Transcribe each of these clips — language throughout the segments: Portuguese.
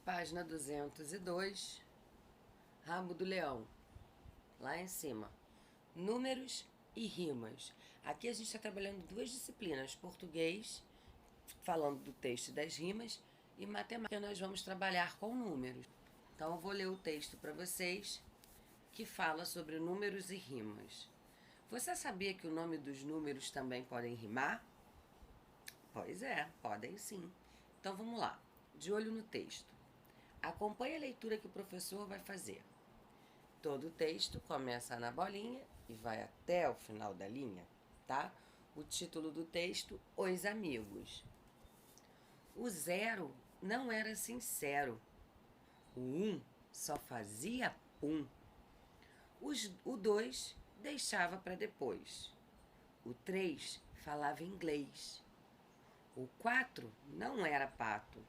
Página 202, Ramo do Leão, lá em cima. Números e rimas. Aqui a gente está trabalhando duas disciplinas, português, falando do texto e das rimas, e matemática, nós vamos trabalhar com números. Então eu vou ler o texto para vocês, que fala sobre números e rimas. Você sabia que o nome dos números também podem rimar? Pois é, podem sim. Então vamos lá, de olho no texto. Acompanhe a leitura que o professor vai fazer. Todo o texto começa na bolinha e vai até o final da linha, tá? O título do texto, Os Amigos. O 0 não era sincero. O 1 só fazia pum. O 2 deixava para depois. O 3 falava inglês. O 4 não era pato.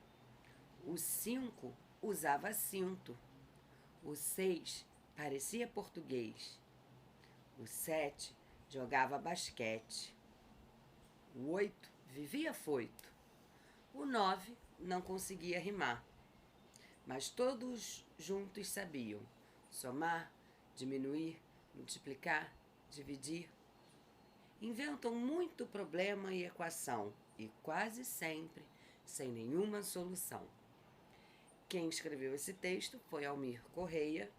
O 5 usava cinto. O 6 parecia português. O 7 jogava basquete. O 8 vivia foito. O 9 não conseguia rimar. Mas todos juntos sabiam somar, diminuir, multiplicar, dividir. Inventam muito problema e equação e quase sempre sem nenhuma solução. Quem escreveu esse texto foi Almir Correia,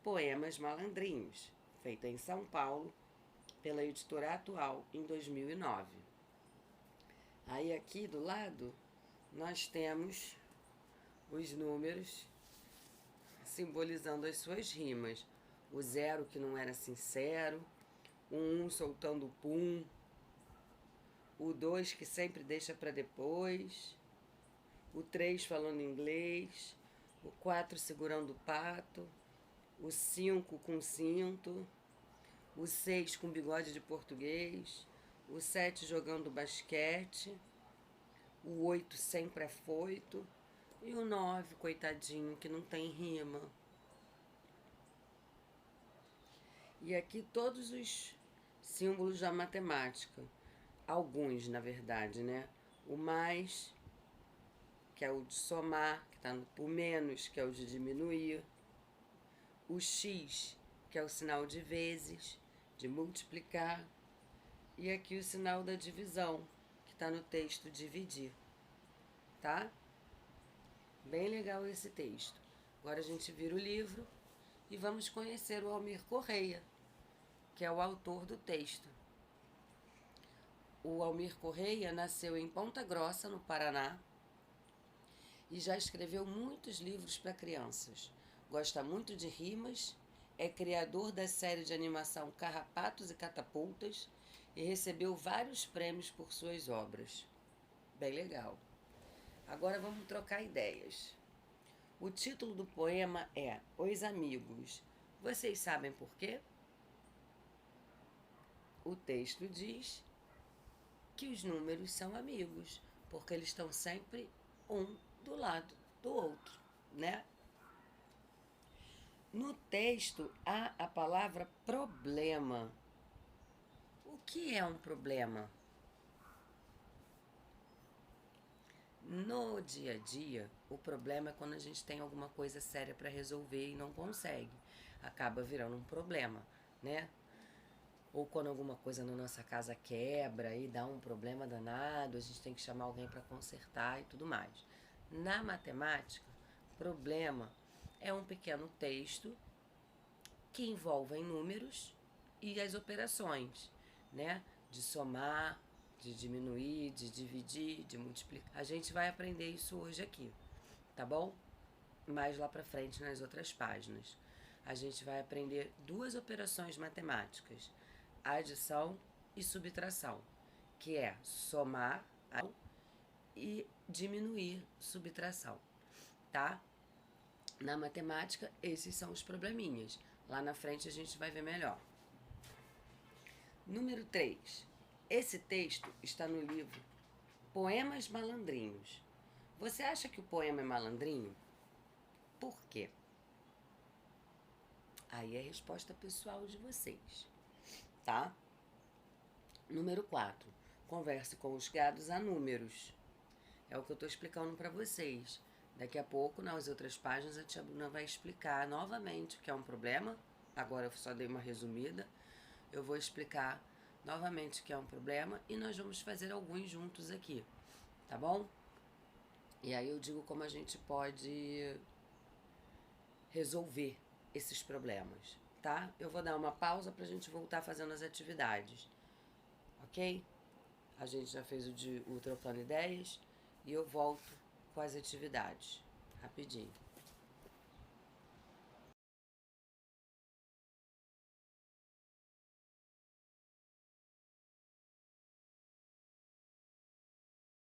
Poemas Malandrinhos, feito em São Paulo pela Editora Atual em 2009. Aí aqui do lado nós temos os números simbolizando as suas rimas. O 0 que não era sincero, o 1 soltando o pum, o 2 que sempre deixa para depois, o 3 falando inglês, o 4 segurando o pato, o 5 com cinto, o 6 com bigode de português, o 7 jogando basquete, o 8 sempre afoito e o 9, coitadinho, que não tem rima. E aqui todos os símbolos da matemática, alguns na verdade, né? O mais, que é o de somar, que está no o menos, que é o de diminuir, o x, que é o sinal de vezes, de multiplicar, e aqui o sinal da divisão, que está no texto dividir, tá? Bem legal esse texto. Agora a gente vira o livro e vamos conhecer o Almir Correia, que é o autor do texto. O Almir Correia nasceu em Ponta Grossa, no Paraná, e já escreveu muitos livros para crianças. Gosta muito de rimas, é criador da série de animação Carrapatos e Catapultas e recebeu vários prêmios por suas obras. Bem legal. Agora vamos trocar ideias. O título do poema é Os Amigos. Vocês sabem por quê? O texto diz que os números são amigos, porque eles estão sempre um do lado do outro, né? No texto há a palavra problema. O que é um problema? No dia a dia, o problema é quando a gente tem alguma coisa séria para resolver e não consegue. Acaba virando um problema, né? Ou quando alguma coisa na nossa casa quebra e dá um problema danado, a gente tem que chamar alguém para consertar e tudo mais. Na matemática, problema é um pequeno texto que envolve números e as operações, né? De somar, de diminuir, de dividir, de multiplicar. A gente vai aprender isso hoje aqui, tá bom? Mais lá para frente nas outras páginas. A gente vai aprender duas operações matemáticas: adição e subtração, que é somar e diminuir subtração, tá? Na matemática, esses são os probleminhas. Lá na frente a gente vai ver melhor. Número 3. Esse texto está no livro Poemas Malandrinhos. Você acha que o poema é malandrinho? Por quê? Aí é a resposta pessoal de vocês, tá? Número 4. Converse com os criados a números. É o que eu estou explicando para vocês. Daqui a pouco, nas outras páginas, a tia Bruna vai explicar novamente o que é um problema. Agora eu só dei uma resumida. Eu vou explicar novamente o que é um problema e nós vamos fazer alguns juntos aqui, tá bom? E aí eu digo como a gente pode resolver esses problemas, tá? Eu vou dar uma pausa pra gente voltar fazendo as atividades, ok? A gente já fez o trocando ideias e eu volto com as atividades, rapidinho.